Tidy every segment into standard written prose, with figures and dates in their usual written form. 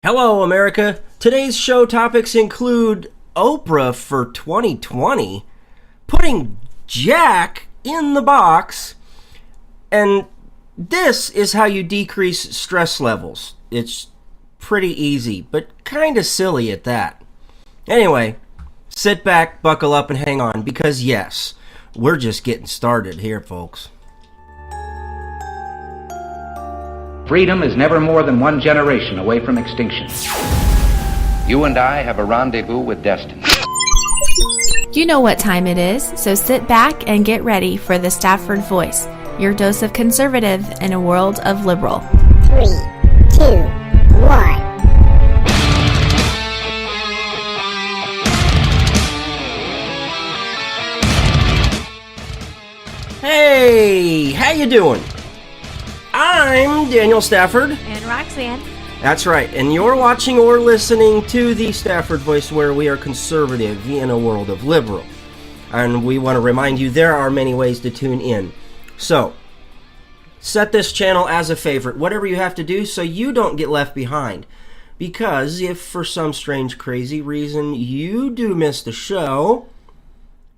Hello, America. Today's show topics include Oprah for 2020, putting Jack in the box, and this is how you decrease stress levels. It's pretty easy, but kind of silly at that. Anyway, sit back, buckle up, and hang on, because yes, we're just getting started here, folks. Freedom is never more than one generation away from extinction. You and I have a rendezvous with destiny. You know what time it is, so sit back and get ready for the Stafford Voice, your dose of conservative in a world of liberal. 3, 2, 1. Hey, how you doing? I'm Daniel Stafford. And Roxanne. That's right, and you're watching or listening to the Stafford Voice, where we are conservative in a world of liberal. And we want to remind you there are many ways to tune in. So, set this channel as a favorite, whatever you have to do, so you don't get left behind. Because if for some strange, crazy reason you do miss the show,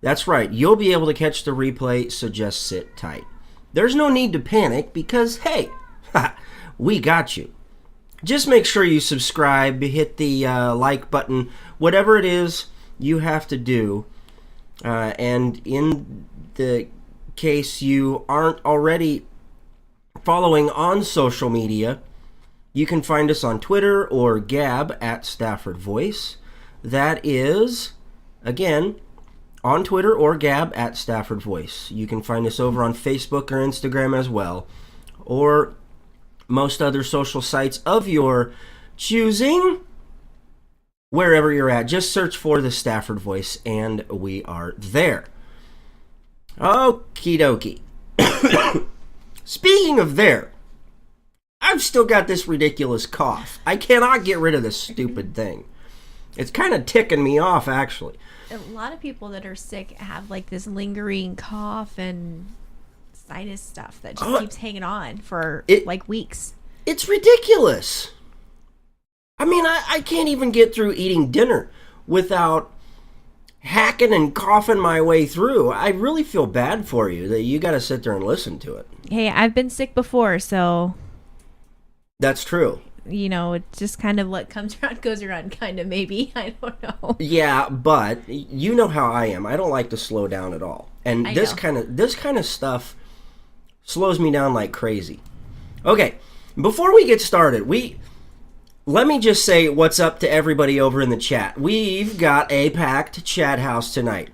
that's right, you'll be able to catch the replay, so just sit tight. There's no need to panic because, hey, we got you. Just make sure you subscribe, hit the like button, whatever it is you have to do. And in the case you aren't already following on social media, you can find us on Twitter or Gab at Stafford Voice. That is, again, on Twitter or Gab at Stafford Voice. You can find us over on Facebook or Instagram as well, or most other social sites of your choosing. Wherever you're at, just search for the Stafford Voice, and we are there. Okie dokie. Speaking of there, I've still got this ridiculous cough. I cannot get rid of this stupid thing. It's kind of ticking me off, actually. A lot of people that are sick have like this lingering cough and sinus stuff that just keeps hanging on for like weeks. It's ridiculous. I mean, I can't even get through eating dinner without hacking and coughing my way through. I really feel bad for you that you got to sit there and listen to it. Hey, I've been sick before, so... That's true. You know, it's just kind of what comes around goes around, kind of, maybe. I don't know. Yeah, but you know how I am. I don't like to slow down at all. And this kind of stuff slows me down like crazy. Okay, before we get started, let me just say what's up to everybody over in the chat. We've got a packed chat house tonight.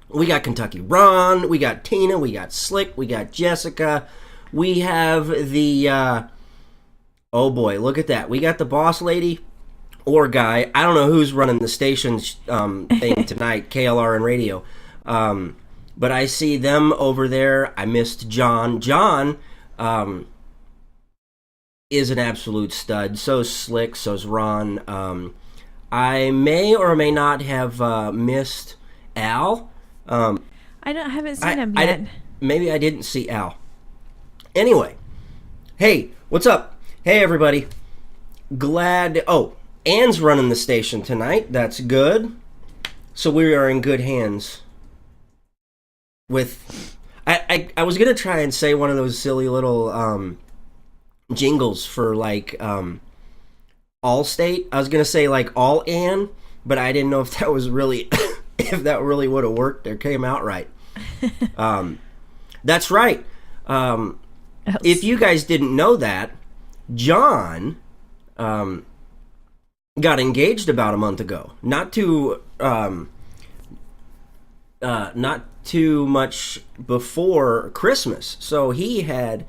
We got Kentucky Ron, we got Tina, we got Slick, we got Jessica. We have the oh boy, look at that. We got the boss lady or guy. I don't know who's running the station's thing tonight, KLR and radio. But I see them over there. I missed John. John is an absolute stud. So's Slick, so's Ron. I may or may not have missed Al. I haven't seen him yet. Maybe I didn't see Al. Anyway, hey, what's up? Hey, everybody. Ann's running the station tonight. That's good. So we are in good hands with... I was going to try and say one of those silly little jingles for, like, Allstate. I was going to say, like, All Ann, but I didn't know if that was really... if that really would have worked or came out right. That's right. If you guys didn't know that, John got engaged about a month ago. Not too much before Christmas. So he had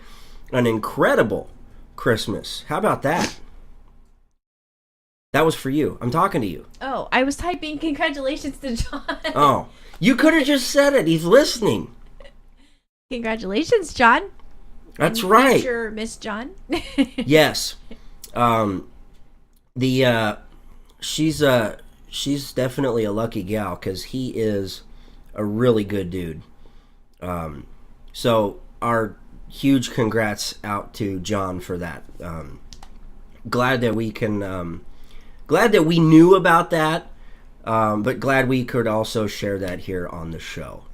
an incredible Christmas. How about that? That was for you. I'm talking to you. Oh, I was typing congratulations to John. Oh, you could have just said it. He's listening. Congratulations, John. That's right. Future Miss John. Yes. She's definitely a lucky gal because he is a really good dude. So our huge congrats out to John for that. Glad that we can glad that we knew about that, but glad we could also share that here on the show.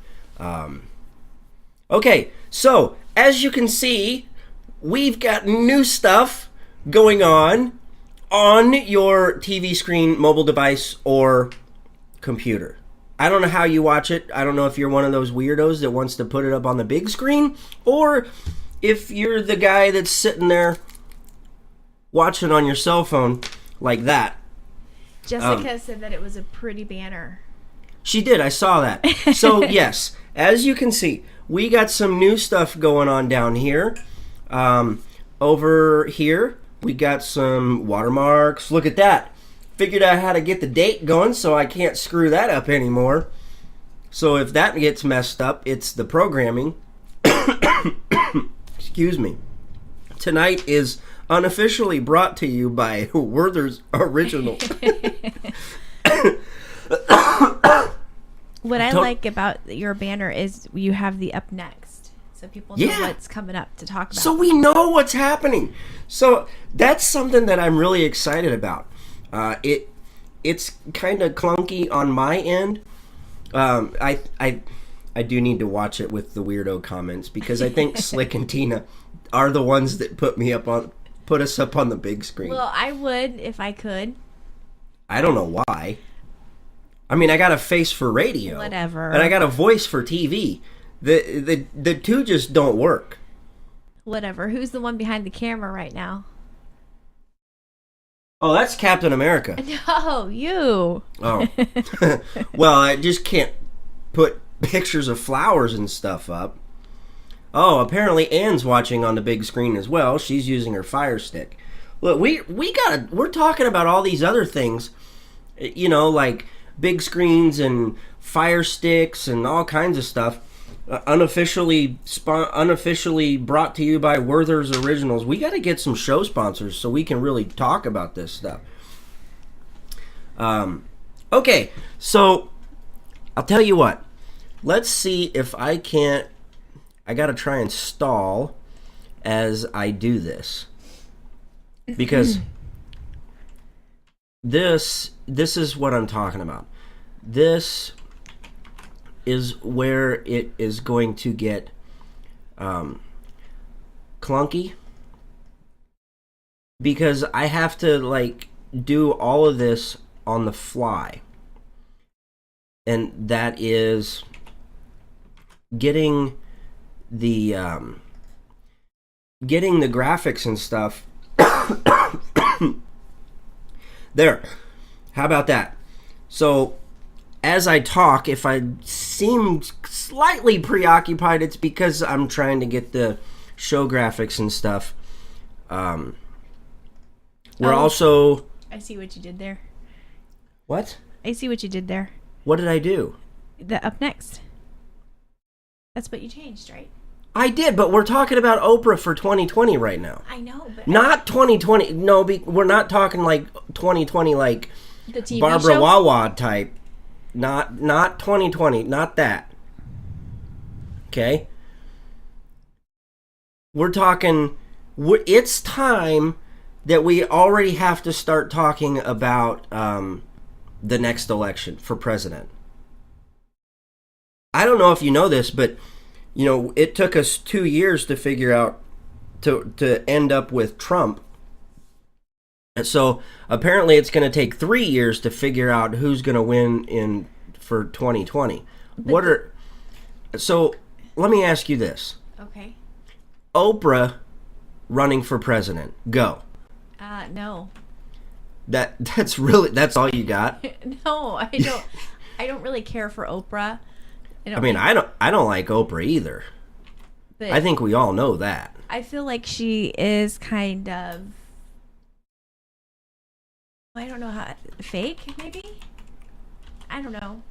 Okay, so as you can see, we've got new stuff going on your TV screen, mobile device, or computer. I don't know how you watch it. I don't know if you're one of those weirdos that wants to put it up on the big screen, or if you're the guy that's sitting there watching on your cell phone like that. Jessica said that it was a pretty banner. She did. I saw that. So, yes, as you can see, we got some new stuff going on down here. Over here, we got some watermarks. Look at that. Figured out how to get the date going so I can't screw that up anymore. So if that gets messed up, it's the programming. Excuse me. Tonight is unofficially brought to you by Werther's Original. What I like about your banner is you have the up next. So people know what's coming up to talk about. So we know what's happening. So that's something that I'm really excited about. It's kind of clunky on my end. I do need to watch it with the weirdo comments because I think Slick and Tina are the ones that put us up on the big screen. Well, I would if I could. I don't know why. I mean, I got a face for radio. Whatever. And I got a voice for TV. The two just don't work. Whatever. Who's the one behind the camera right now? Oh, that's Captain America. No, you. Oh. Well, I just can't put pictures of flowers and stuff up. Oh, apparently Anne's watching on the big screen as well. She's using her Fire Stick. Look, we're talking about all these other things, you know, like big screens and Fire Sticks and all kinds of stuff. Unofficially brought to you by Werther's Originals. We got to get some show sponsors so we can really talk about this stuff. Okay, so I'll tell you what. Let's see if I can't. I got to try and stall as I do this, because this is what I'm talking about. This is where it is going to get clunky, because I have to like do all of this on the fly, and that is getting the graphics and stuff. There, how about that? So as I talk, if I seem slightly preoccupied, it's because I'm trying to get the show graphics and stuff. We're also... I see what you did there. What? I see what you did there. What did I do? The up next. That's what you changed, right? I did, but we're talking about Oprah for 2020 right now. I know, but... Not 2020. No, we're not talking like 2020 like the TV Barbara show? Wawa type. Not 2020. Not that. Okay? We're talking... It's time that we already have to start talking about the next election for president. I don't know if you know this, but... You know, it took us 2 years to figure out to end up with Trump. And so apparently it's going to take 3 years to figure out who's going to win for 2020. So let me ask you this. Okay. Oprah running for president. Go. No. That's all you got? No, I don't really care for Oprah. I don't like Oprah either. But I think we all know that. I feel like she is kind of, I don't know how, fake maybe? I don't know.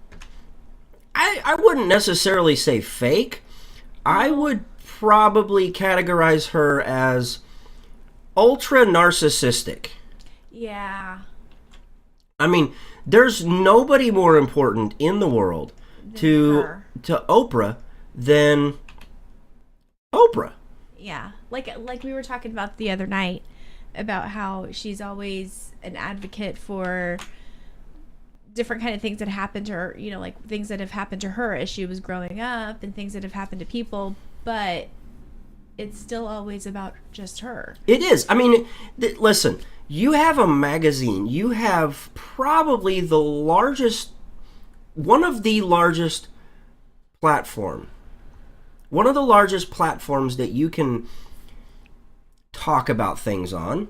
I wouldn't necessarily say fake. I would probably categorize her as ultra narcissistic. Yeah. I mean, there's nobody more important in the world to Oprah than Oprah. Yeah, like we were talking about the other night, about how she's always an advocate for different kind of things that happened to her, you know, like things that have happened to her as she was growing up and things that have happened to people, but it's still always about just her. It is. I mean, listen, you have a magazine. You have probably one of the largest platforms that you can talk about things on.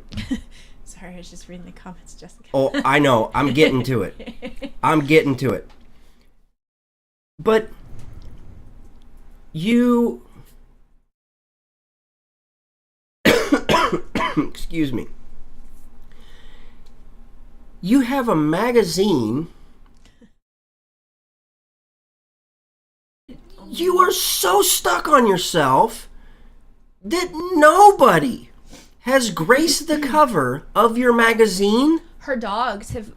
Sorry, I was just reading the comments, Jessica. Oh, I know. I'm getting to it. But you... Excuse me. You have a magazine. You are so stuck on yourself that nobody has graced the cover of your magazine. Her dogs have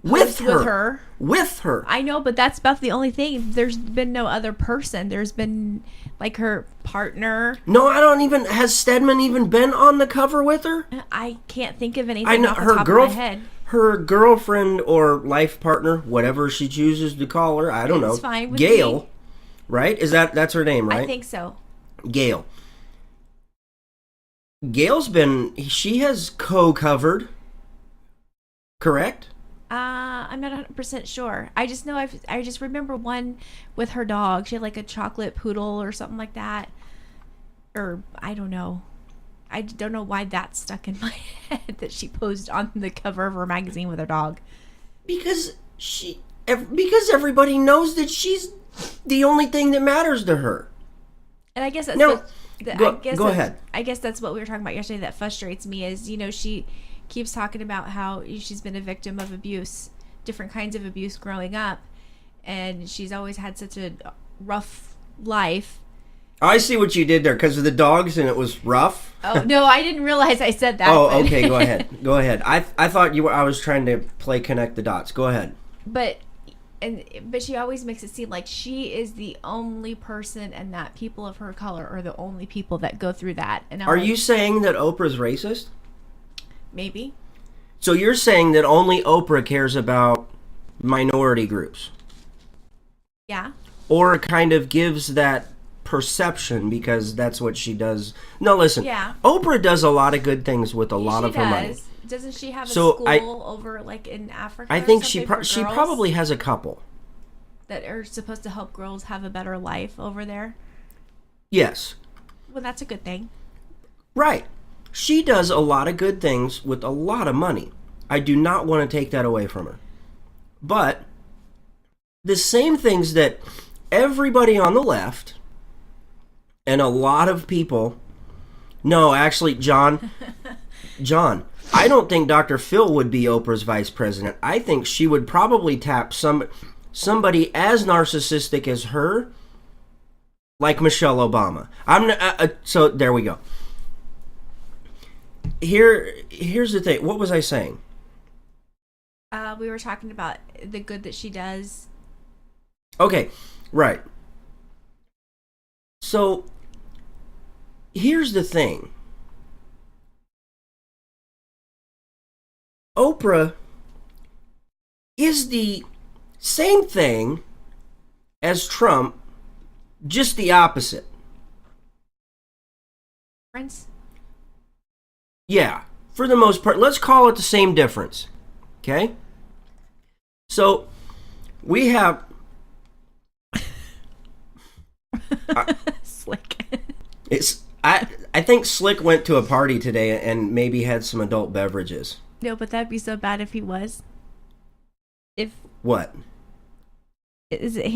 with her. With her. I know, but that's about the only thing. There's been no other person. There's been like her partner. No, has Stedman even been on the cover with her? I can't think of anything. I know off the top of my head. Her girlfriend or life partner, whatever she chooses to call her, I don't know. It's fine with Gail, me. Right? That's her name, right? I think so. Gail. She has co-covered, correct? I'm not 100% sure. I just know I just remember one with her dog. She had like a chocolate poodle or something like that. Or I don't know. I don't know why that stuck in my head that she posed on the cover of her magazine with her dog. Because everybody knows that she's the only thing that matters to her. And I guess that's go ahead. I guess that's what we were talking about yesterday that frustrates me is, you know, she keeps talking about how she's been a victim of abuse, different kinds of abuse growing up, and she's always had such a rough life. I see what you did there because of the dogs and it was rough. Oh, no, I didn't realize I said that. Oh, okay, go ahead. Go ahead. I thought I was trying to connect the dots. Go ahead. But she always makes it seem like she is the only person and that people of her color are the only people that go through that. And are you saying that Oprah's racist? Maybe. So you're saying that only Oprah cares about minority groups? Yeah. Or kind of gives that perception because that's what she does. No, listen. Yeah. Oprah does a lot of good things with a lot of her money. Doesn't she have a school over like in Africa? I think she probably has a couple that are supposed to help girls have a better life over there. Yes. Well, that's a good thing. Right. She does a lot of good things with a lot of money. I do not want to take that away from her. But the same things that everybody on the left and a lot of people... No, actually, John, I don't think Dr. Phil would be Oprah's vice president. I think she would probably tap somebody as narcissistic as her, like Michelle Obama. So there we go. Here's the thing. What was I saying? We were talking about the good that she does. Okay, right. So here's the thing. Oprah is the same thing as Trump, just the opposite. Difference? Yeah, for the most part. Let's call it the same difference. Okay? So, we have... Slick. I think Slick went to a party today and maybe had some adult beverages. No, but that'd be so bad if he was. What? Is it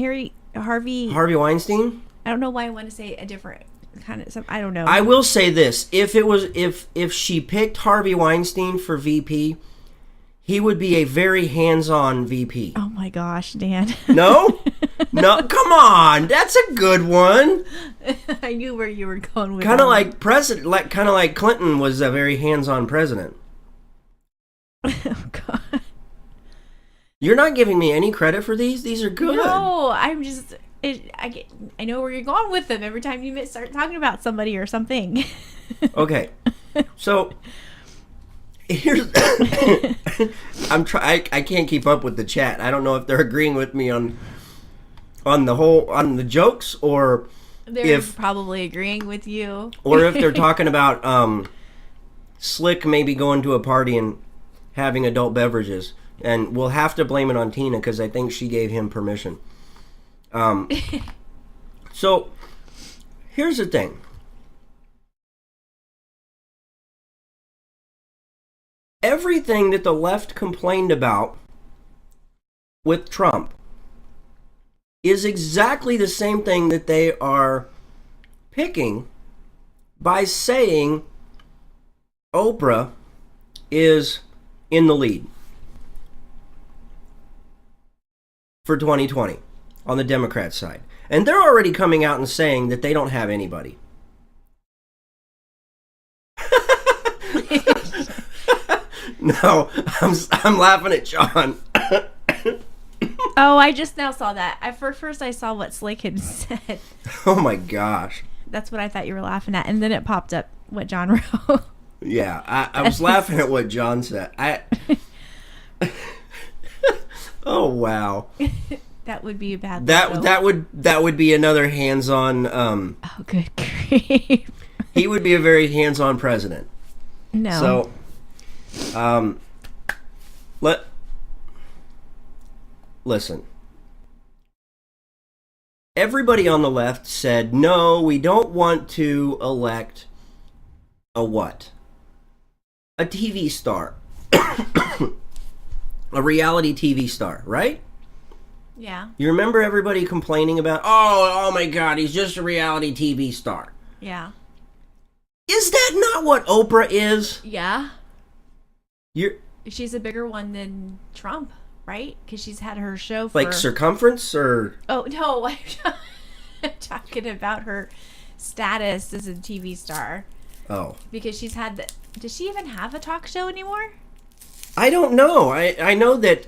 Harvey Weinstein? I don't know why I want to say a different kind of... I don't know. I will say this. If she picked Harvey Weinstein for VP, he would be a very hands-on VP. Oh my gosh, Dan. No? No, come on. That's a good one. I knew where you were going with Kind of like Clinton was a very hands-on president. Oh god. You're not giving me any credit for these? These are good. No, I'm just... I know where you're going with them every time you start talking about somebody or something. Okay. So, here's I can't keep up with the chat. I don't know if they're agreeing with me on the jokes, or They're probably agreeing with you. Or if they're talking about Slick maybe going to a party and having adult beverages. And we'll have to blame it on Tina because I think she gave him permission. So, here's the thing. Everything that the left complained about with Trump is exactly the same thing that they are picking by saying Oprah is in the lead for 2020 on the Democrat side. And they're already coming out and saying that they don't have anybody. No, I'm laughing at John. Oh, I just now saw that. First I saw what Slick had said. Oh my gosh. That's what I thought you were laughing at. And then it popped up what John wrote. Yeah, I was laughing at what John said. Oh wow. That would be a bad that would be another hands-on oh good grief. He would be a very hands-on president. No. So listen. Everybody on the left said, no, we don't want to elect a what? A TV star. A reality TV star, right? Yeah. You remember everybody complaining about, oh my God, he's just a reality TV star. Yeah. Is that not what Oprah is? Yeah. She's a bigger one than Trump, right? Because she's had her show for... Like circumference or... Oh, no. I'm talking about her status as a TV star. Oh. Because she's had the... Does she even have a talk show anymore? I don't know. I know that...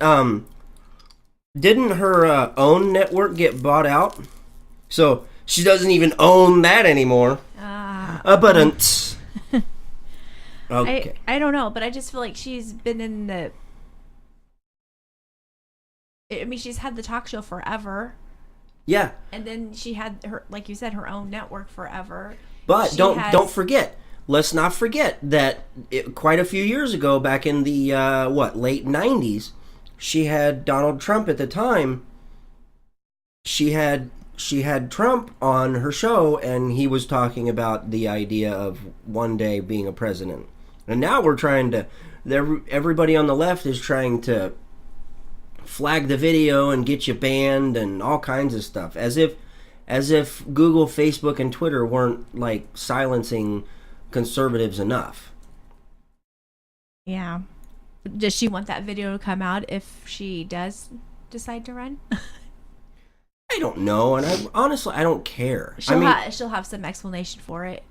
Didn't her own network get bought out? So she doesn't even own that anymore. But okay. I don't know, but I just feel like she's been in the... I mean, she's had the talk show forever. Yeah. And then she had her, like you said, her own network forever. But don't forget. Let's not forget that quite a few years ago, back in the late 90s, she had Donald Trump at the time. She had Trump on her show, and he was talking about the idea of one day being a president. And now we're trying to... Everybody on the left is trying to flag the video and get you banned and all kinds of stuff, as if Google, Facebook, and Twitter weren't like silencing conservatives enough. Yeah. Does she want that video to come out if she does decide to run? I don't know, and I don't care. She'll have some explanation for it.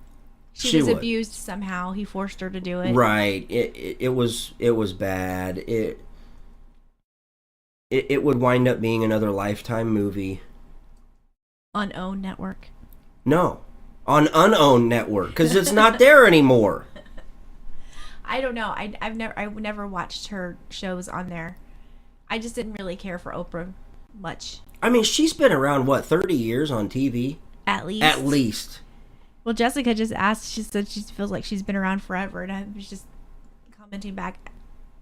She was abused somehow. He forced her to do it. Right. It was bad. It would wind up being another Lifetime movie. On owned network. No. On unowned network, because it's not there anymore. I don't know. I've never watched her shows on there. I just didn't really care for Oprah much. I mean, she's been around, 30 years on TV? At least. At least. Well, Jessica just asked, she said she feels like she's been around forever, and I was just commenting back,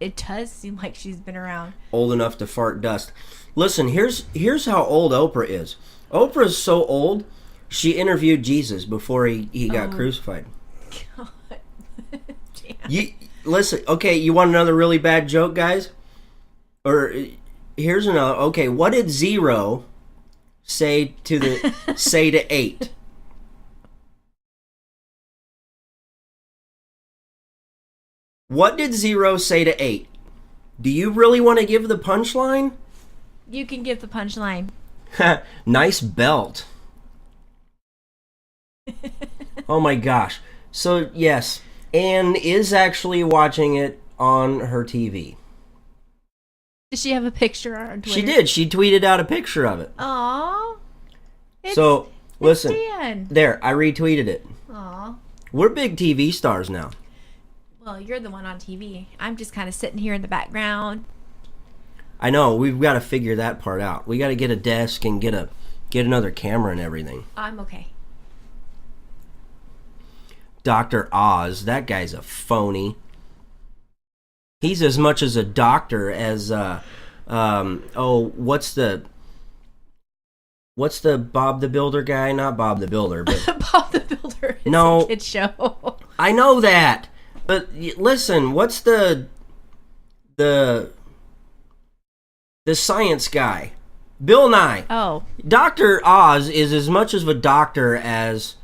it does seem like she's been around. Old enough to fart dust. Listen, here's how old Oprah is. Oprah's so old, she interviewed Jesus before he got crucified. God. Listen, okay, you want another really bad joke, guys? Or here's another. Okay, what did 0 say to 8? What did 0 say to 8? Do you really want to give the punchline? You can give the punchline. Nice belt. Oh my gosh. So, yes, Anne is actually watching it on her TV. Does she have a picture on Twitter? She did. She tweeted out a picture of it. Aww. So, listen. Dan. There, I retweeted it. Aww. We're big TV stars now. Well, you're the one on TV. I'm just kind of sitting here in the background. I know, we've got to figure that part out. We got to get a desk and get another camera and everything. I'm okay. Dr. Oz, that guy's a phony. He's as much as a doctor as what's the Bob the Builder guy? Not Bob the Builder, but Bob the Builder is No. a kid show. I know that. But listen, what's the science guy? Bill Nye. Oh. Dr. Oz is as much of a doctor as,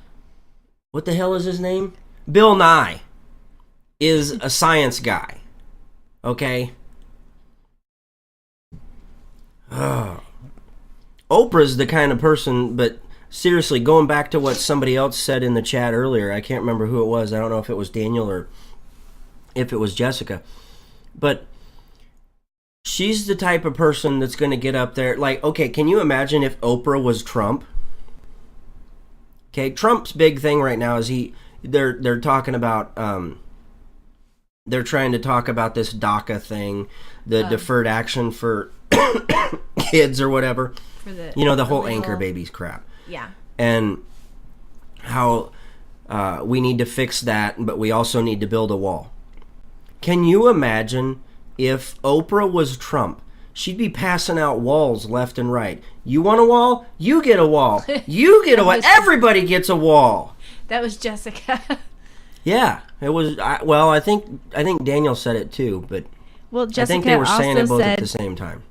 what the hell is his name? Bill Nye is a science guy. Okay? Oprah's the kind of person, but seriously, going back to what somebody else said in the chat earlier, I can't remember who it was. I don't know if it was Daniel or if it was Jessica. But she's the type of person that's going to get up there. Like, okay, can you imagine if Oprah was Trump? Okay, Trump's big thing right now is they're talking about they're trying to talk about this DACA thing, the deferred action for kids or whatever. For the, the whole anchor babies crap. Yeah. And how we need to fix that, but we also need to build a wall. Can you imagine if Oprah was Trump? She'd be passing out walls left and right. You want a wall? You get a wall. You get a wall. Everybody gets a wall. That was Jessica. Yeah, it was. I think Daniel said it too, but Well, Jessica I think they were saying it both said, at the same time.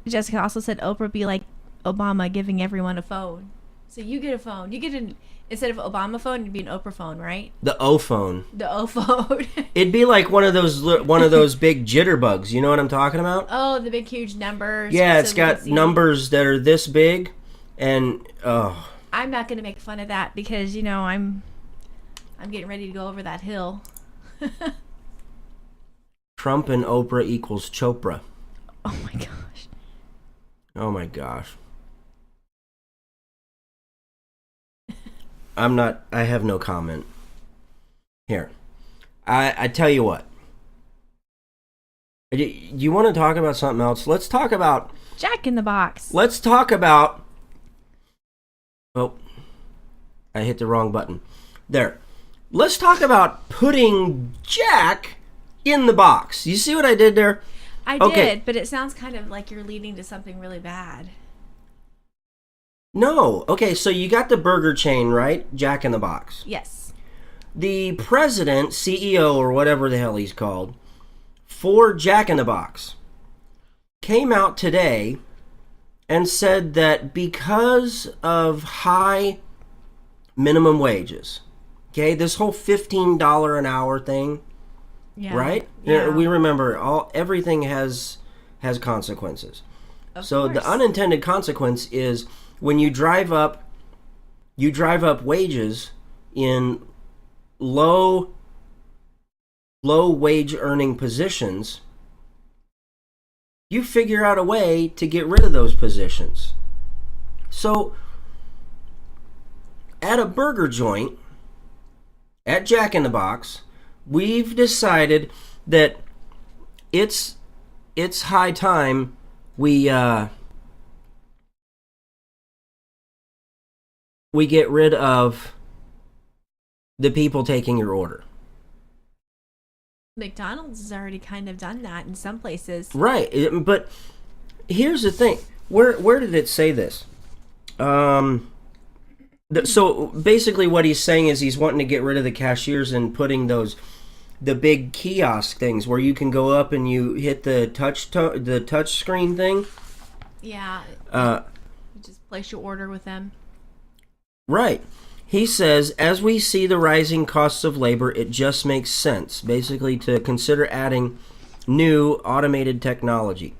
Jessica also said Oprah be like Obama giving everyone a phone. So you get a phone. You get instead of Obama phone, it'd be an Oprah phone, right? The O phone. The O phone. It'd be like one of those big jitterbugs. You know what I'm talking about? Oh, the big huge numbers. Yeah, so it's we got can see. numbers that are this big, and I'm not going to make fun of that because I'm getting ready to go over that hill. Trump and Oprah equals Chopra. Oh my gosh. Oh my gosh. I have no comment. Here. I tell you what. You want to talk about something else? Let's talk about Jack in the Box. Let's talk about... Oh, I hit the wrong button. There. Let's talk about putting Jack in the box. You see what I did there? I Okay. did, but it sounds kind of like you're leading to something really bad. No. Okay, so you got the burger chain, right? Jack in the Box. Yes. The president, CEO, or whatever the hell he's called, for Jack in the Box, came out today and said that because of high minimum wages, okay, this whole $15 an hour thing, Yeah. right? Yeah. We remember everything has consequences. Of So course. the unintended consequence is when you drive up wages in low wage earning positions, you figure out a way to get rid of those positions. So at a burger joint, at Jack in the Box, we've decided that it's high time we get rid of the people taking your order. McDonald's has already kind of done that in some places. Right, but here's the thing. Where did it say this? So basically what he's saying is he's wanting to get rid of the cashiers and putting the big kiosk things where you can go up and you hit the touch screen thing. Yeah. You just place your order with them. Right. He says, as we see the rising costs of labor, it just makes sense, basically, to consider adding new automated technology.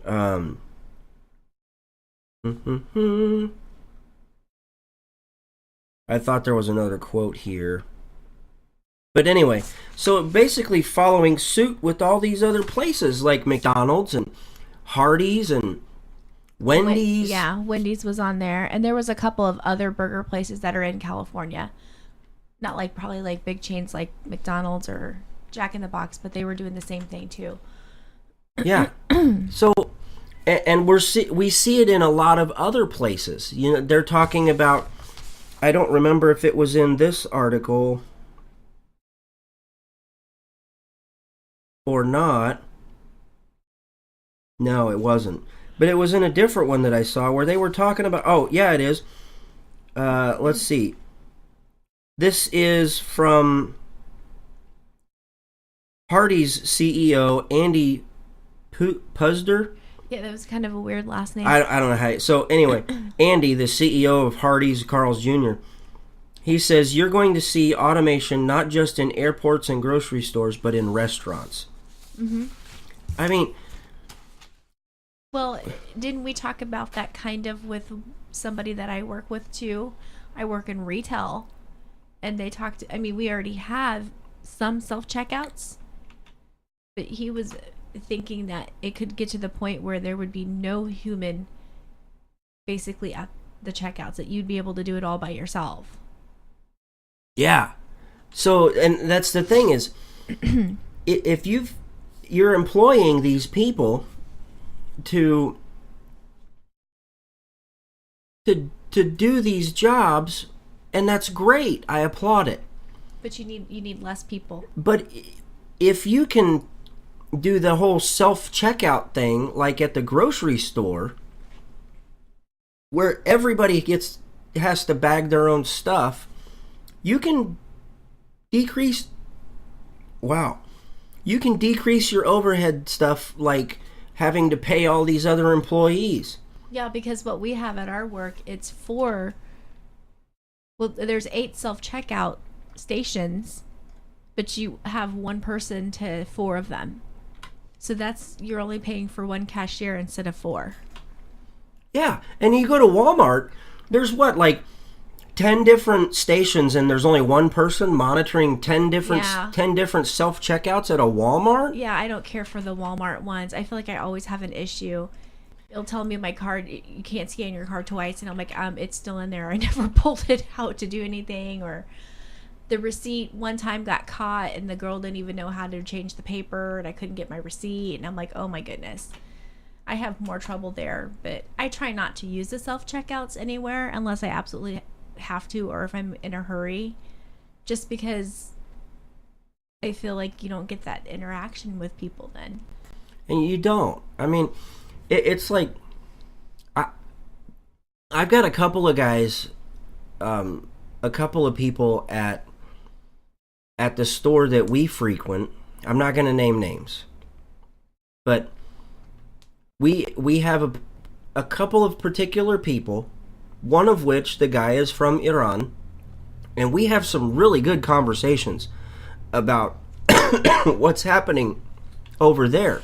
I thought there was another quote here. But anyway, so basically following suit with all these other places like McDonald's and Hardee's and Wendy's. Yeah, Wendy's was on there. And there was a couple of other burger places that are in California. Not like probably like big chains like McDonald's or Jack in the Box, but they were doing the same thing too. Yeah. So, and we see it in a lot of other places. You know, they're talking about. I don't remember if it was in this article or not. No, it wasn't. But it was in a different one that I saw where they were talking about. Oh, yeah, it is. Let's see. This is from Hardee's CEO, Andy Puzder. Yeah, that was kind of a weird last name. I don't know how. So anyway, Andy, the CEO of Hardee's, Carl's Jr., he says you're going to see automation not just in airports and grocery stores, but in restaurants. Mm-hmm. I mean, well, didn't we talk about that kind of with somebody that I work with too? I work in retail, and they talked. I mean, we already have some self-checkouts, but he was thinking that it could get to the point where there would be no human basically at the checkouts, that you'd be able to do it all by yourself. yeah. So, and that's the thing is, if you're employing these people to do these jobs, and that's great. I applaud it. But you need less people. But if you can do the whole self-checkout thing like at the grocery store where everybody has to bag their own stuff, you can decrease your overhead stuff, like having to pay all these other employees. Yeah, because what we have at our work, it's there's 8 self-checkout stations, but you have one person to 4 of them. So you're only paying for 1 cashier instead of 4. Yeah, and you go to Walmart, there's like 10 different stations, and there's only one person monitoring 10 different self-checkouts at a Walmart? Yeah, I don't care for the Walmart ones. I feel like I always have an issue. It'll tell me my card, you can't scan your card twice, and I'm like, it's still in there. I never pulled it out to do anything. Or the receipt one time got caught, and the girl didn't even know how to change the paper, and I couldn't get my receipt, and I'm like, oh my goodness. I have more trouble there, but I try not to use the self-checkouts anywhere unless I absolutely have to, or if I'm in a hurry, just because I feel like you don't get that interaction with people then. And you don't. I mean, it's like I've got a couple of guys, a couple of people at the store that we frequent. I'm not going to name names, but we have a couple of particular people, one of which the guy is from Iran, and we have some really good conversations about what's happening over there.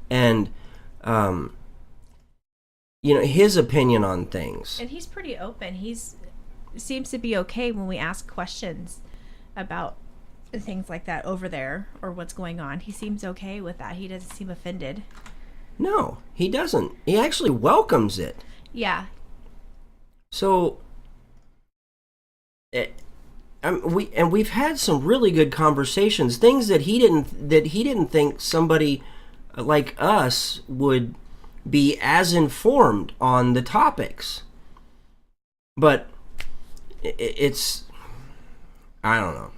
And his opinion on things. And he's pretty open. Seems to be okay when we ask questions about things like that over there or what's going on. He seems okay with that. He doesn't seem offended. No, he doesn't. He actually welcomes it. Yeah. So, we've had some really good conversations. Things that he didn't think somebody like us would be as informed on the topics. But it's, I don't know.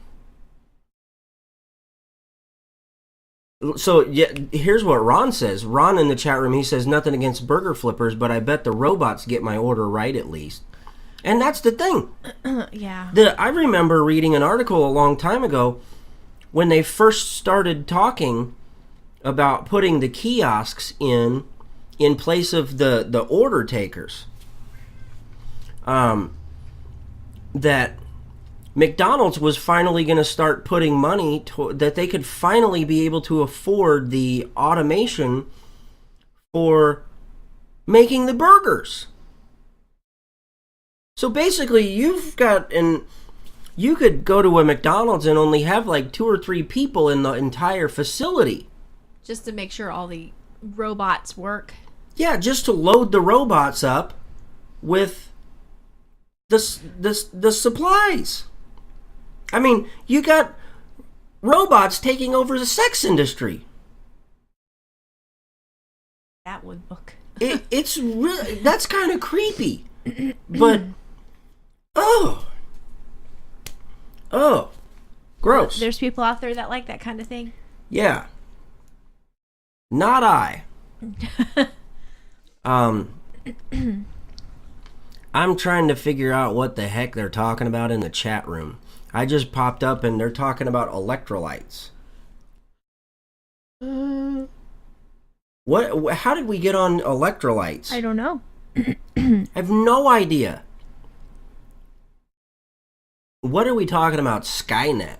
So yeah, here's what Ron says. Ron in the chat room, he says nothing against burger flippers, but I bet the robots get my order right at least. And that's the thing. Yeah. I remember reading an article a long time ago when they first started talking about putting the kiosks in place of the order takers. That McDonald's was finally going to start putting money that they could finally be able to afford the automation for making the burgers. So basically, you could go to a McDonald's and only have like 2 or 3 people in the entire facility. Just to make sure all the robots work. Yeah, just to load the robots up with the supplies. I mean, you got robots taking over the sex industry. That one book. It's really, that's kind of creepy. But, oh, gross. There's people out there that like that kind of thing. Yeah. Not I. I'm trying to figure out what the heck they're talking about in the chat room. I just popped up and they're talking about electrolytes. What? How did we get on electrolytes? I don't know. I have no idea. What are we talking about? Skynet.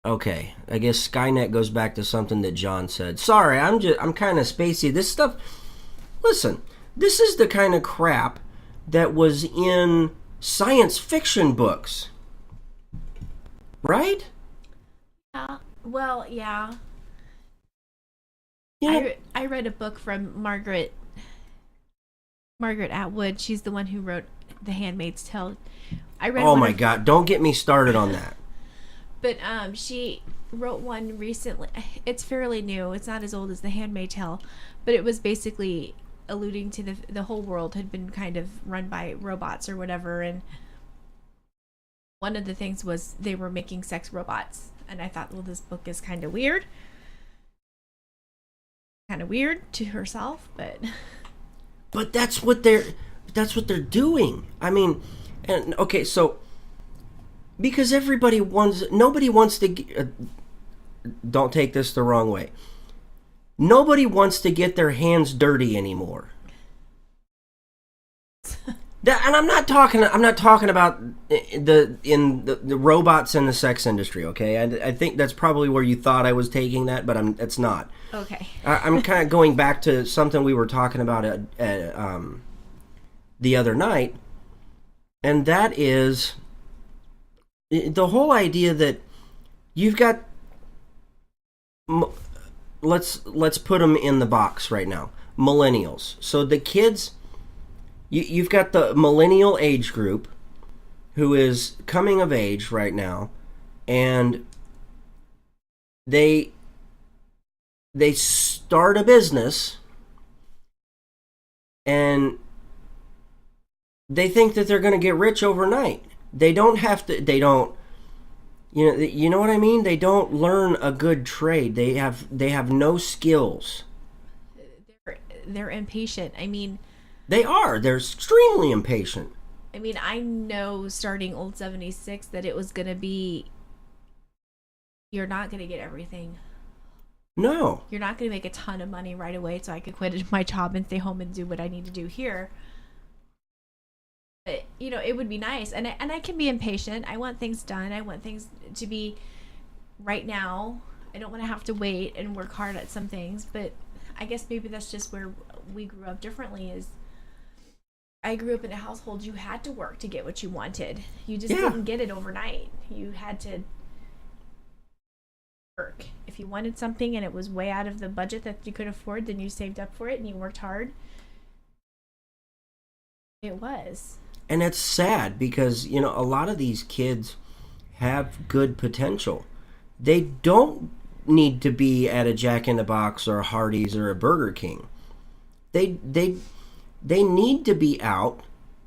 Okay, I guess Skynet goes back to something that John said. Sorry, I'm kind of spacey. This stuff, listen, this is the kind of crap that was in science fiction books. Right? Well, yeah. Yeah. I read a book from Margaret Atwood. She's the one who wrote The Handmaid's Tale. Oh my God, don't get me started on that. But she wrote one recently. It's fairly new. It's not as old as The Handmaid's Tale, but it was basically alluding to the whole world had been kind of run by robots or whatever, and one of the things was they were making sex robots. And I thought, well, this book is kind of weird. Kind of weird to herself, but that's what they're doing. I mean, and okay, so because nobody wants to don't take this the wrong way. Nobody wants to get their hands dirty anymore. And I'm not talking about the robots in the sex industry, okay? I think that's probably where you thought I was taking that, but it's not. Okay. I'm kind of going back to something we were talking about the other night, and that is the whole idea that you've got. Let's put them in the box right now. Millennials. So the kids. You've got the millennial age group who is coming of age right now, and they start a business, and they think that they're going to get rich overnight. They don't have to. They don't. You know what I mean? They don't learn a good trade. They have no skills. They're impatient. I mean. They are. They're extremely impatient. I mean, I know starting Old 76 that it was going to be, you're not going to get everything. No. You're not going to make a ton of money right away so I could quit my job and stay home and do what I need to do here. But, it would be nice. And I can be impatient. I want things done. I want things to be right now. I don't want to have to wait and work hard at some things. But I guess maybe that's just where we grew up differently is I grew up in a household you had to work to get what you wanted. You just didn't get it overnight. You had to work. If you wanted something and it was way out of the budget that you could afford, then you saved up for it and you worked hard. It was. And it's sad because, a lot of these kids have good potential. They don't need to be at a Jack in the Box or a Hardee's or a Burger King. They need to be out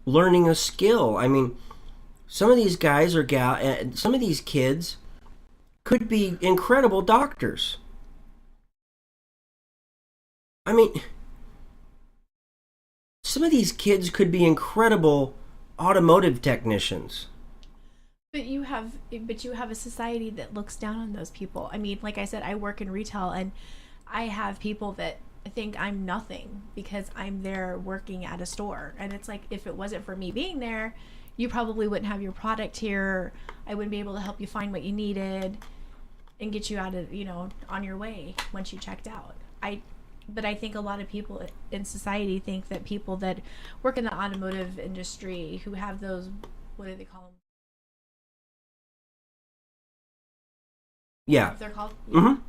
learning a skill. I mean, some of these guys or some of these kids could be incredible doctors. I mean, some of these kids could be incredible automotive technicians. But you have a society that looks down on those people. I mean, like I said, I work in retail and I have people that think I'm nothing because I'm there working at a store. And it's like, if it wasn't for me being there, you probably wouldn't have your product here. I wouldn't be able to help you find what you needed and get you out of, on your way once you checked out. But I think a lot of people in society think that people that work in the automotive industry who have those, what do they call them? Yeah. They're called. Mm-hmm.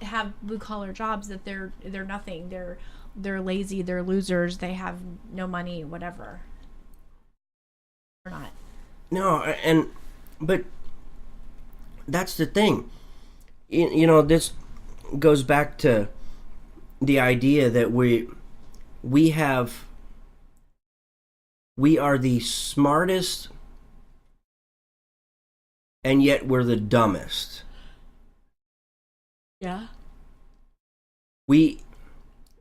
Have blue collar jobs that they're nothing. They're lazy. They're losers. They have no money. Whatever. or not. No, but that's the thing. This goes back to the idea that we are the smartest, and yet we're the dumbest. Yeah.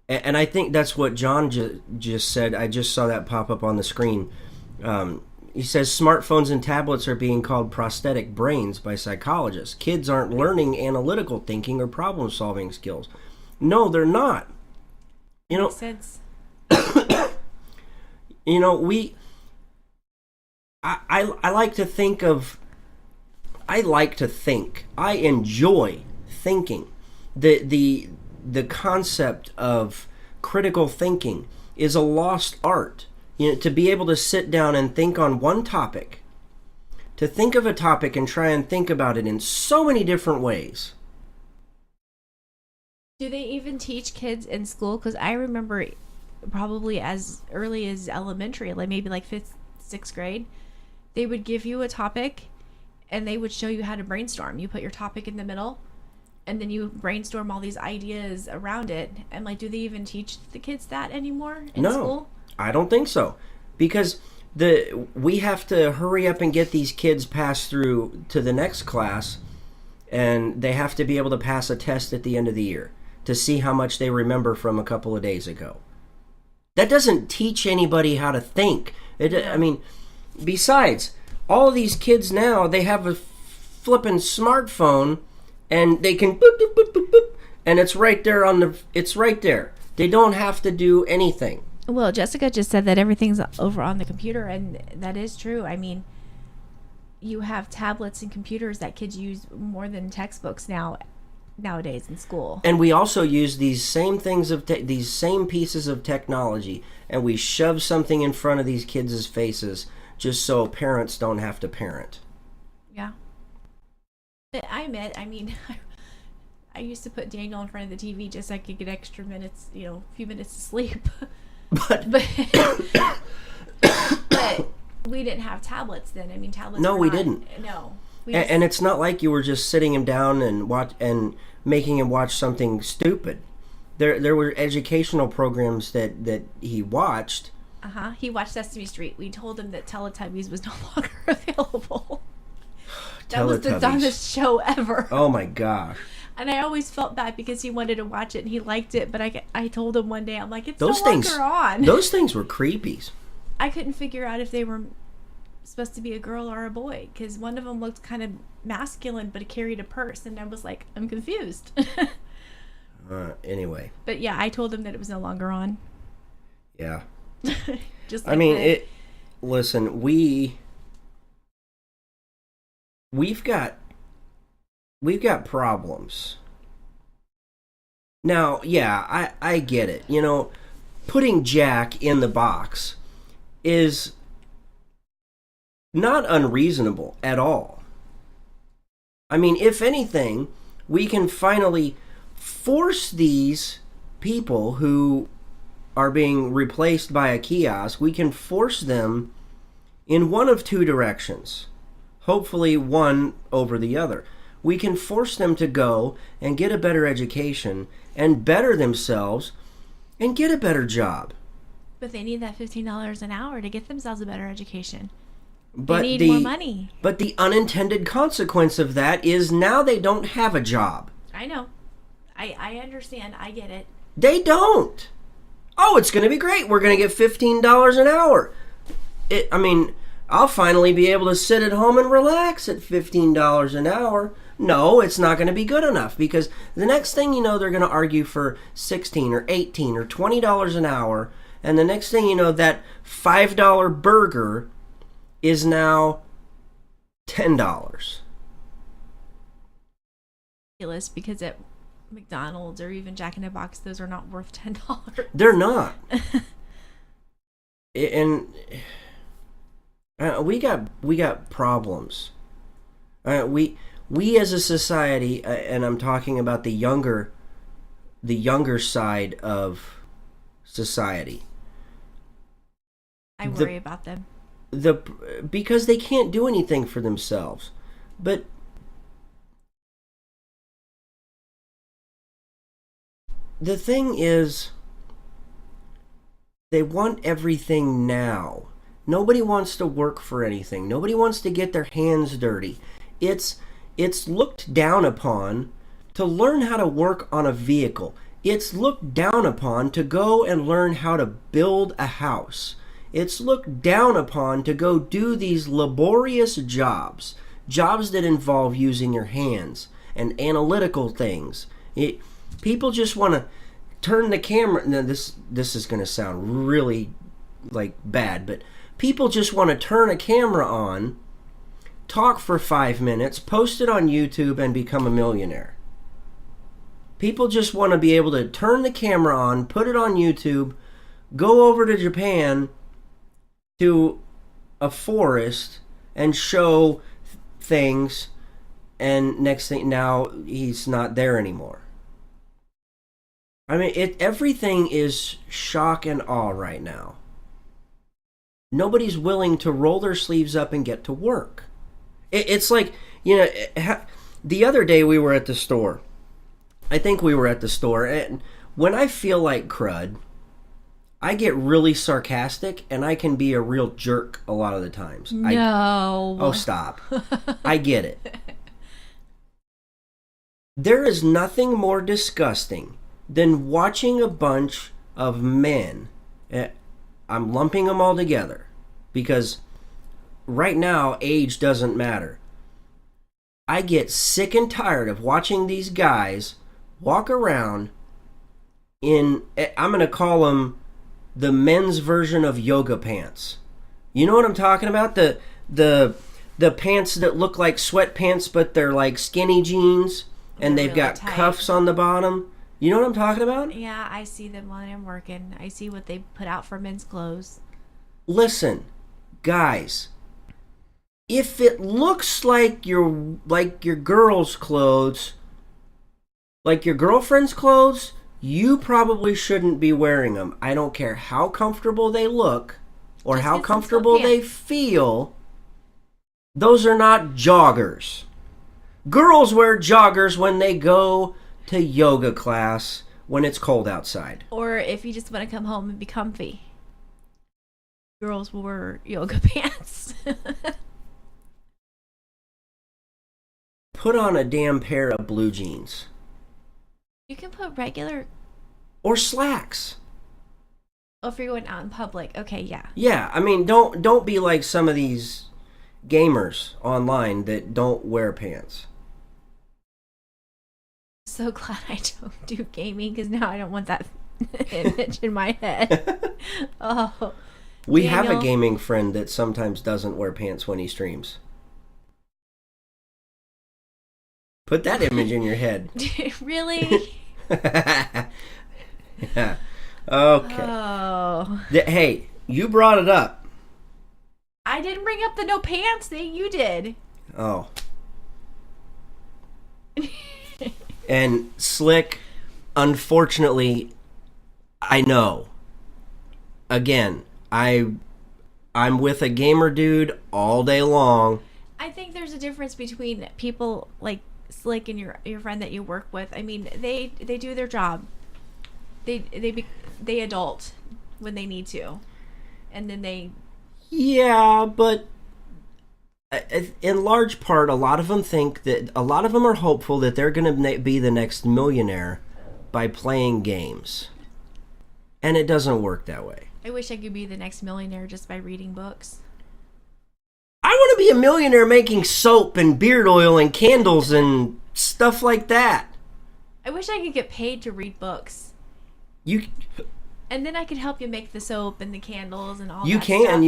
And I think that's what John just said. I just saw that pop up on the screen. He says smartphones and tablets are being called prosthetic brains by psychologists. Kids aren't learning analytical thinking or problem-solving skills. No, they're not. Makes sense. I like to think of. I enjoy thinking. The concept of critical thinking is a lost art. To be able to sit down and think on one topic, to think of a topic and try and think about it in so many different ways. Do they even teach kids in school? Because I remember probably as early as elementary, like maybe like 5th, 6th grade, they would give you a topic and they would show you how to brainstorm. You put your topic in the middle and then you brainstorm all these ideas around it. And like, do they even teach the kids that anymore in school? I don't think so, because we have to hurry up and get these kids passed through to the next class, and they have to be able to pass a test at the end of the year to see how much they remember from a couple of days ago. That doesn't teach anybody how to think. I mean, besides, all of these kids now, they have a flippin' smartphone, and they can boop, boop, boop, boop, boop, and it's right there it's right there. They don't have to do anything. Well, Jessica just said that everything's over on the computer, and that is true. I mean, you have tablets and computers that kids use more than textbooks nowadays in school. And we also use these same things these same pieces of technology, and we shove something in front of these kids' faces just so parents don't have to parent. Yeah. But I mean, I used to put Daniel in front of the TV just so I could get extra minutes, a few minutes to sleep. But we didn't have tablets then. I mean, tablets. No, we didn't. No. And it's not like you were just sitting him down and making him watch something stupid. There were educational programs that he watched. He watched Sesame Street. We told him that Teletubbies was no longer available. That was the dumbest show ever. Oh my gosh. And I always felt bad because he wanted to watch it and he liked it, but I told him one day, I'm like, it's those no longer on. Those things were creepies. I couldn't figure out if they were supposed to be a girl or a boy, because one of them looked kind of masculine but carried a purse, and I was like, I'm confused. Anyway. But yeah, I told him that it was no longer on. Yeah. Just like listen, we've got problems. Now, yeah, I get it. Putting Jack in the box is not unreasonable at all. I mean, if anything, we can finally force these people who are being replaced by a kiosk, we can force them in one of two directions. Hopefully one over the other. We can force them to go and get a better education and better themselves and get a better job. But they need that $15 an hour to get themselves a better education. But they need more money. But the unintended consequence of that is now they don't have a job. I know. I understand. I get it. They don't. Oh, it's going to be great. We're going to get $15 an hour. I'll finally be able to sit at home and relax at $15 an hour. No, it's not going to be good enough, because the next thing you know, they're going to argue for $16 or $18 or $20 an hour, and the next thing you know, that $5 burger is now $10. Ridiculous, because at McDonald's or even Jack in the Box, those are not worth $10. They're not. And we got problems. We as a society, and I'm talking about the younger side of society. I worry about them. because they can't do anything for themselves. But the thing is, they want everything now. Nobody wants to work for anything. Nobody wants to get their hands dirty. It's looked down upon to learn how to work on a vehicle. It's looked down upon to go and learn how to build a house. It's looked down upon to go do these laborious jobs that involve using your hands and analytical things. People just want to turn the camera. Now, this is going to sound really like bad, but people just want to turn a camera on, talk for 5 minutes, post it on YouTube, and become a millionaire. People just want to be able to turn the camera on, put it on YouTube, go over to Japan to a forest and show things, and next thing, now he's not there anymore. I mean, everything is shock and awe right now. Nobody's willing to roll their sleeves up and get to work. It's like, the other day we were at the store. I think we were at the store, and when I feel like crud, I get really sarcastic, and I can be a real jerk a lot of the times. No. Stop. I get it. There is nothing more disgusting than watching a bunch of men. I'm lumping them all together because right now age doesn't matter. I get sick and tired of watching these guys walk around in, I'm going to call them the men's version of yoga pants. You know what I'm talking about? The pants that look like sweatpants, but they're like skinny jeans, and they've got cuffs on the bottom. You know what I'm talking about? Yeah, I see them when I'm working. I see what they put out for men's clothes. Listen, guys, if it looks like your girl's clothes, like your girlfriend's clothes, you probably shouldn't be wearing them. I don't care how comfortable they look or Just how get some comfortable they sweatpants. feel. Those are not joggers. Girls wear joggers when they go to yoga class when it's cold outside. Or if you just want to come home and be comfy. Girls will wear yoga pants. Put on a damn pair of blue jeans. You can put regular... Or slacks. Oh, if you're going out in public. Okay, yeah. Yeah, I mean, don't be like some of these gamers online that don't wear pants. So glad I don't do gaming because now I don't want that image in my head. Oh, We have Daniel. a gaming friend that sometimes doesn't wear pants when he streams. Put that image in your head. Really? Yeah. Okay. Oh, Hey, you brought it up. I didn't bring up the no pants thing. You did. Oh. And Slick, unfortunately, I know. Again, I'm with a gamer dude all day long. I think there's a difference between people like Slick and your friend that you work with. I mean, they do their job. They adult when they need to, and then they. Yeah, but in large part, a lot of them are hopeful that they're going to be the next millionaire by playing games. And it doesn't work that way. I wish I could be the next millionaire just by reading books. I want to be a millionaire making soap and beard oil and candles and stuff like that. I wish I could get paid to read books. And then I could help you make the soap and the candles and all that stuff.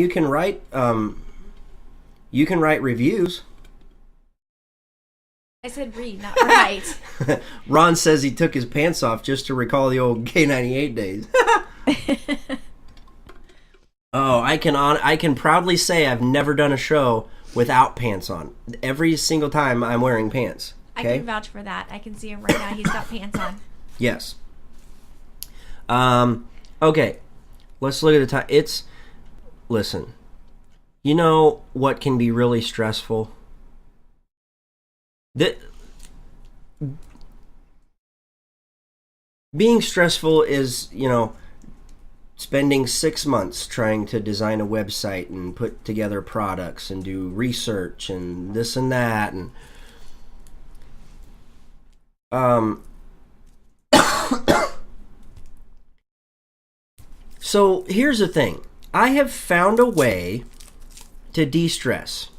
You can write reviews. I said read, not write. Ron says he took his pants off just to recall the old K98 days. Oh, I can proudly say I've never done a show without pants on. Every single time I'm wearing pants. Okay? I can vouch for that. I can see him right now. He's got pants on. Yes. Okay. Let's look at the time. Listen. You know what can be really stressful? That being stressful is, spending 6 months trying to design a website and put together products and do research and this and that and so here's the thing. I have found a way to de-stress.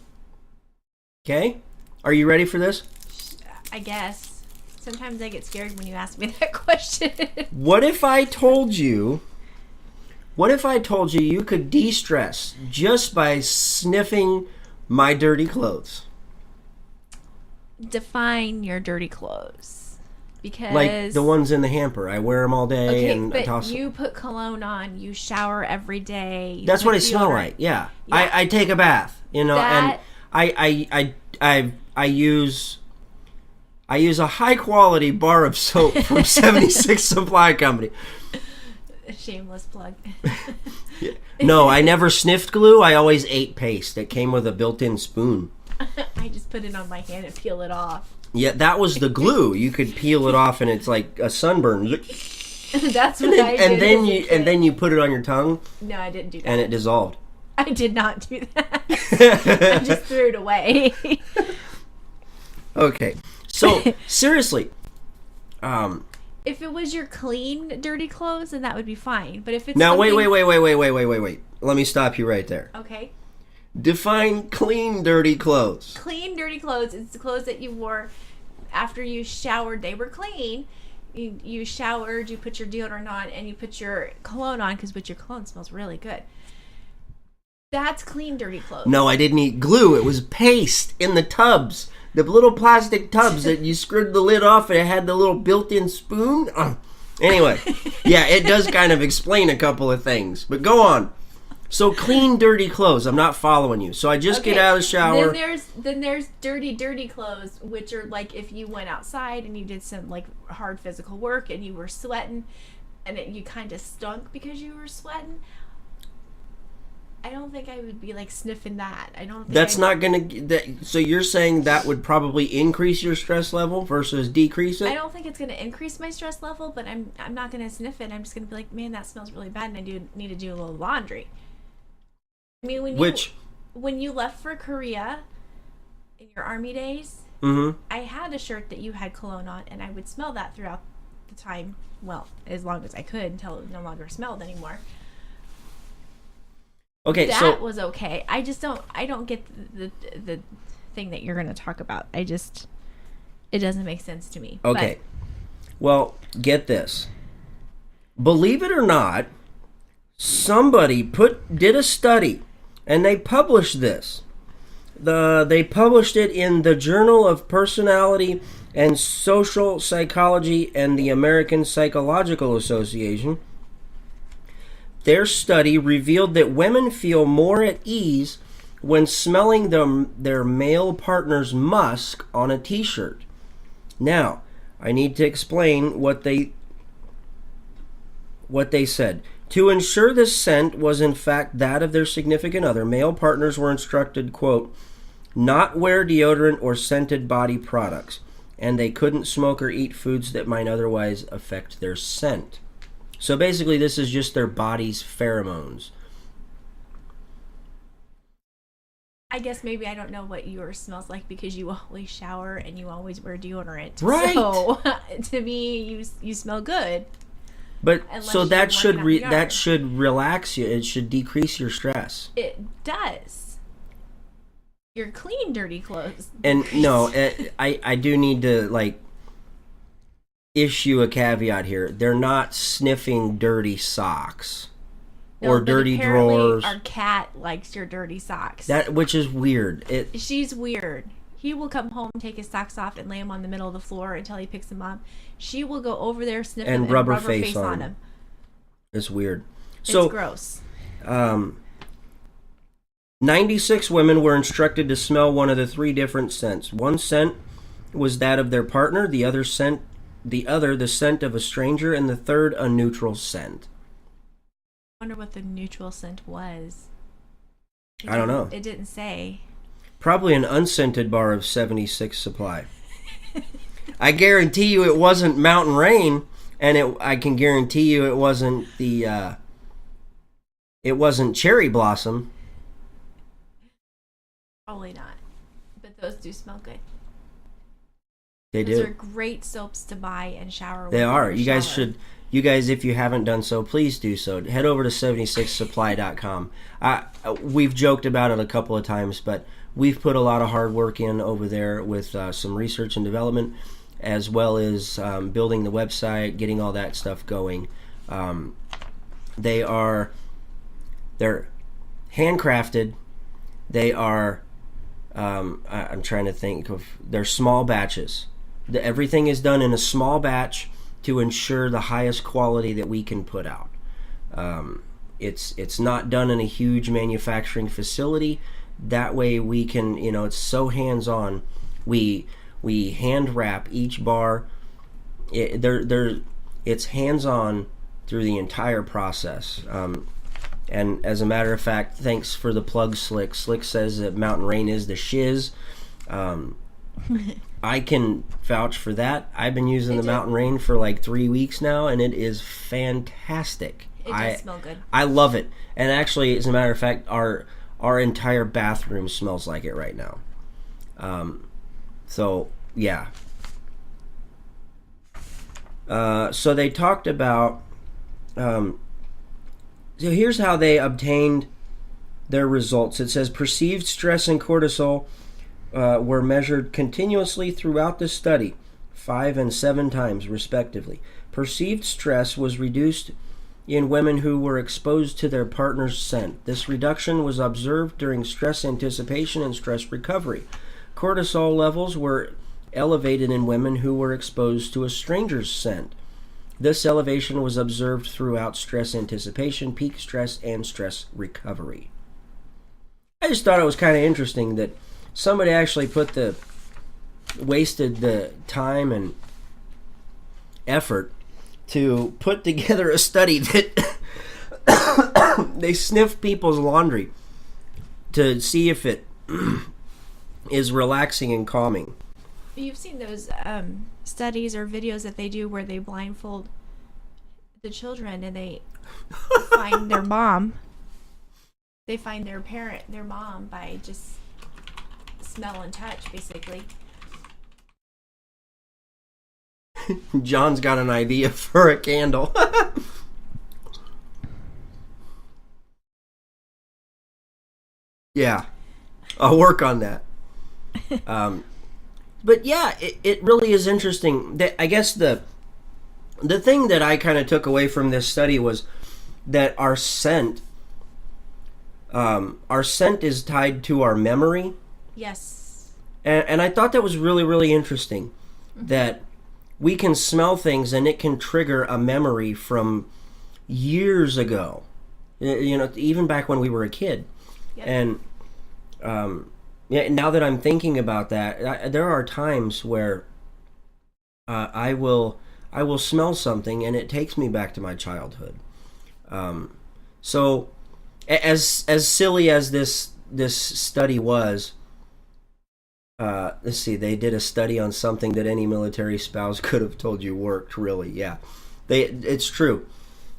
Okay? Are you ready for this? I guess. Sometimes I get scared when you ask me that question. What if I told you you could de-stress just by sniffing my dirty clothes? Define your dirty clothes. Because Like the ones in the hamper. I wear them all day okay, and but I toss them. you put cologne on, you shower every day. You That's put what I smell deodorant. like. Yeah. Yeah. I take a bath, That- and I use a high quality bar of soap from 76 Supply Company. Shameless plug. No, I never sniffed glue. I always ate paste. It came with a built-in spoon. I just put it on my hand and peel it off. Yeah, that was the glue. You could peel it off, and it's like a sunburn. That's what I did. And then you put it on your tongue, No, I didn't do that. and it dissolved. I did not do that. I just threw it away. Okay, so seriously, If it was your clean, dirty clothes, then that would be fine. But if it's now wait. something- Let me stop you right there. Okay. Define clean, dirty clothes. Clean, dirty clothes is the clothes that you wore after you showered. They were clean. You showered, you put your deodorant on, and you put your cologne on because your cologne smells really good. That's clean, dirty clothes. No, I didn't eat glue. It was paste in the tubs. The little plastic tubs that you screwed the lid off and it had the little built-in spoon. Anyway, yeah, it does kind of explain a couple of things. But go on. So clean, dirty clothes. I'm not following you. So I just get out of the shower. Then there's dirty clothes, which are like if you went outside and you did some like hard physical work and you were sweating, and you kind of stunk because you were sweating. I don't think I would be like sniffing that. I don't. Think That's I not going to... So you're saying that would probably increase your stress level versus decrease it? I don't think it's going to increase my stress level, but I'm not going to sniff it. I'm just going to be like, man, that smells really bad, and I do need to do a little laundry. I mean, when you left for Korea in your army days, I had a shirt that you had cologne on, and I would smell that throughout the time. Well, as long as I could until it no longer smelled anymore. Okay, That was okay. I don't get the thing that you're going to talk about. It doesn't make sense to me. Okay. Well, get this. Believe it or not, somebody did a study, and they published this. They published it in the Journal of Personality and Social Psychology and the American Psychological Association. Their study revealed that women feel more at ease when smelling their male partner's musk on a t-shirt. Now, I need to explain what they said. To ensure the scent was in fact that of their significant other, male partners were instructed, quote, not wear deodorant or scented body products, and they couldn't smoke or eat foods that might otherwise affect their scent. So basically, this is just their body's pheromones. I guess maybe I don't know what yours smells like because you always shower and you always wear deodorant. Right. So to me, you smell good. But Unless so you're that working should out in the that yard. should relax you. It should decrease your stress. It does. Your clean, dirty clothes. And no, I do need to issue a caveat here. They're not sniffing dirty socks or but dirty apparently drawers. Our cat likes your dirty socks. Which is weird. She's weird. He will come home, take his socks off, and lay them on the middle of the floor until he picks them up. She will go over there, sniff And them, rub and her rub her face face on on them. him. It's weird. It's So gross. 96 women were instructed to smell one of the three different scents. One scent was that of their partner, the other the scent of a stranger, and the third a neutral scent. I wonder what the neutral scent was. I don't know. It didn't say. Probably an unscented bar of 76 Supply. I guarantee you it wasn't Mountain Rain, and I can guarantee you it wasn't it wasn't Cherry Blossom. Probably not. But those do smell good. They Those do. are great soaps to buy and shower with. They are. in You the guys shower. should. You guys, if you haven't done so, please do so. Head over to 76supply.com. We've joked about it a couple of times, but we've put a lot of hard work in over there with some research and development, as well as building the website, getting all that stuff going. They're handcrafted. They are. I'm trying to think of. They're small batches. Everything is done in a small batch to ensure the highest quality that we can put out. It's not done in a huge manufacturing facility. That way we can, it's so hands-on. We hand wrap each bar. It's hands-on through the entire process. And as a matter of fact, thanks for the plug, Slick. Slick says that Mountain Rain is the shiz. I can vouch for that. I've been using the Mountain Rain for like 3 weeks now, and it is fantastic. It does smell good. I love it. And actually, as a matter of fact, our entire bathroom smells like it right now. So, yeah. So they talked about... so here's how they obtained their results. It says perceived stress and cortisol were measured continuously throughout the study, 5 and 7 times respectively. Perceived stress was reduced in women who were exposed to their partner's scent. This reduction was observed during stress anticipation and stress recovery. Cortisol levels were elevated in women who were exposed to a stranger's scent. This elevation was observed throughout stress anticipation, peak stress, and stress recovery. I just thought it was kind of interesting that somebody actually wasted the time and effort to put together a study that they sniff people's laundry to see if it is relaxing and calming. You've seen those studies or videos that they do where they blindfold the children and they find their mom. They find their mom, by just smell and touch, basically. John's got an idea for a candle. Yeah, I'll work on that. But yeah, it really is interesting. I guess the thing that I kind of took away from this study was that our scent is tied to our memory. Yes. And I thought that was really, really interesting. Mm-hmm. That we can smell things and it can trigger a memory from years ago. Even back when we were a kid. Yep. And now that I'm thinking about that, there are times where I will smell something and it takes me back to my childhood. So as silly as this study was, let's see, they did a study on something that any military spouse could have told you worked, really. Yeah, it's true.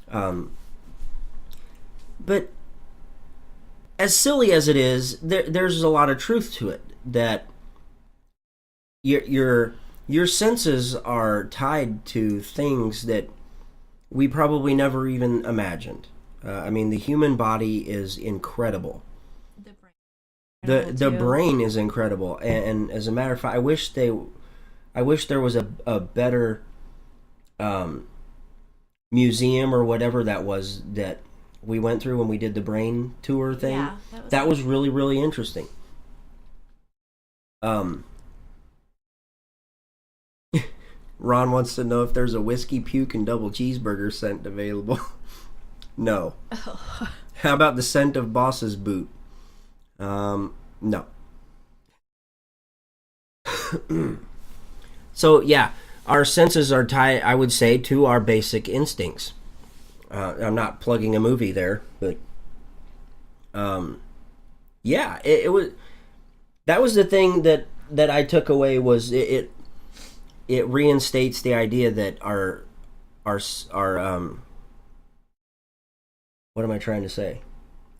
But as silly as it is, there's a lot of truth to it. That your senses are tied to things that we probably never even imagined. The human body is incredible. The brain is incredible, and as a matter of fact, I wish there was a better museum or whatever that was that we went through when we did the brain tour thing. Yeah, that was really, really interesting. Ron wants to know if there's a whiskey, puke, and double cheeseburger scent available. No. Oh. How about the scent of Boss's boot? No. So yeah, our senses are tied, I would say, to our basic instincts. I'm not plugging a movie there, but Yeah, it was. That was the thing that I took away was it reinstates the idea that our what am I trying to say?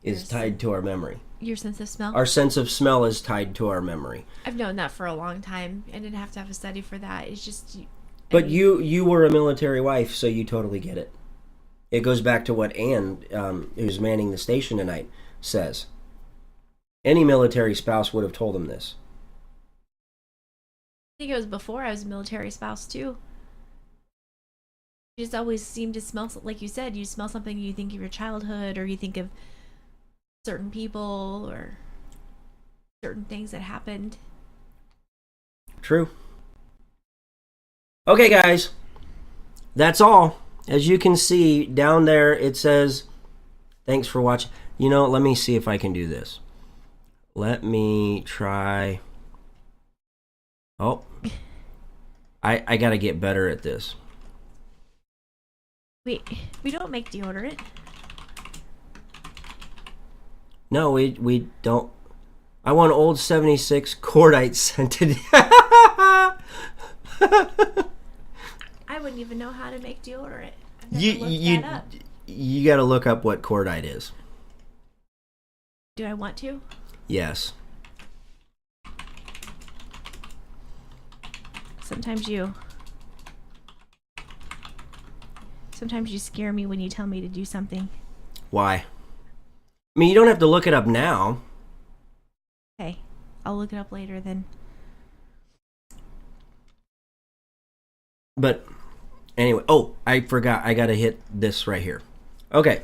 Is tied to our memory. Your sense of smell? Our sense of smell is tied to our memory. I've known that for a long time. I didn't have to have a study for that. It's just... But you were a military wife, so you totally get it. It goes back to what Ann, who's manning the station tonight, says. Any military spouse would have told him this. I think it was before I was a military spouse, too. You just always seem to smell, like you said, you smell something, you think of your childhood, or you think of certain people, or certain things that happened. True. Okay, guys. That's all. As you can see, down there it says, thanks for watching. You know, let me see if I can do this. Let me try. Oh. I gotta get better at this. We don't make deodorant. No, we don't. I want old 76 cordite scented. I wouldn't even know how to make deodorant. I've never looked that up. You got to look up what cordite is. Do I want to? Yes. Sometimes you scare me when you tell me to do something. Why? I mean, you don't have to look it up now. Okay, I'll look it up later then. But anyway, oh, I forgot. I got to hit this right here. Okay.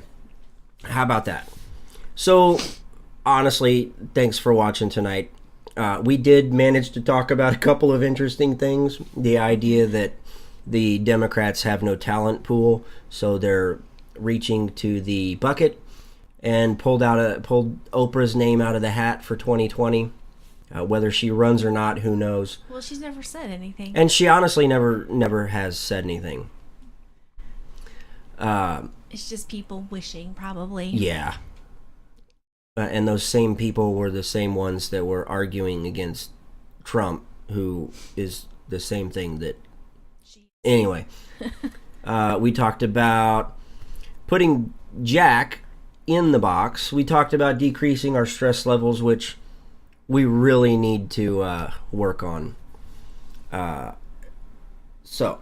How about that? So, honestly, thanks for watching tonight. We did manage to talk about a couple of interesting things. The idea that the Democrats have no talent pool, so they're reaching to the bucket and pulled Oprah's name out of the hat for 2020. Whether she runs or not, who knows? Well, she's never said anything. And she honestly never has said anything. It's just people wishing, probably. Yeah. And those same people were the same ones that were arguing against Trump, who is the same thing that... Anyway. We talked about putting Jack in the box. We talked about decreasing our stress levels, which we really need to work on. So,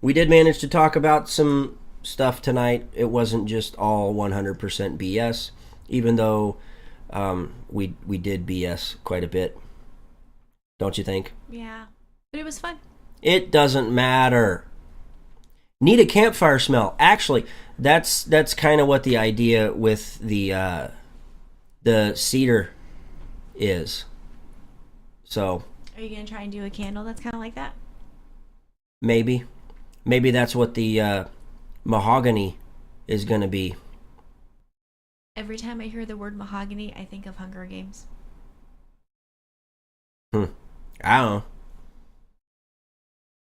we did manage to talk about some stuff tonight. It wasn't just all 100% BS, even though we did BS quite a bit. Don't you think? Yeah, but it was fun. It doesn't matter. Need a campfire smell. Actually, that's kind of what the idea with the cedar is. So, are you gonna try and do a candle that's kind of like that? Maybe that's what the mahogany is gonna be. Every time I hear the word mahogany, I think of Hunger Games. I don't know.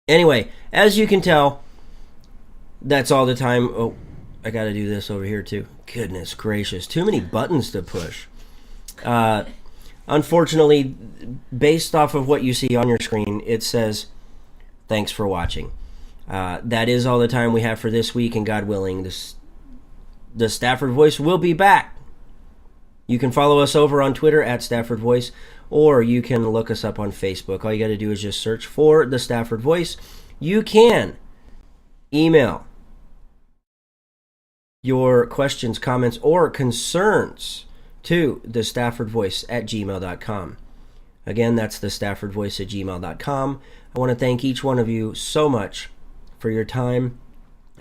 Anyway, as you can tell, that's all the time. Oh, I gotta do this over here too. Goodness gracious, too many buttons to push. Unfortunately, based off of what you see on your screen, it says, thanks for watching. That is all the time we have for this week, and God willing, the Stafford Voice will be back. You can follow us over on Twitter at Stafford Voice, or you can look us up on Facebook. All you got to do is just search for the Stafford Voice. You can email your questions, comments, or concerns to thestaffordvoice@gmail.com. Again, that's thestaffordvoice@gmail.com. I want to thank each one of you so much for your time.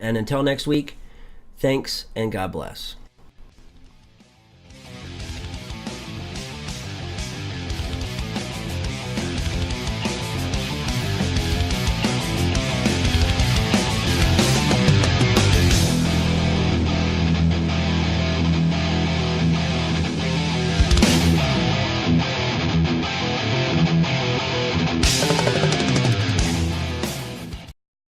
And until next week, thanks and God bless.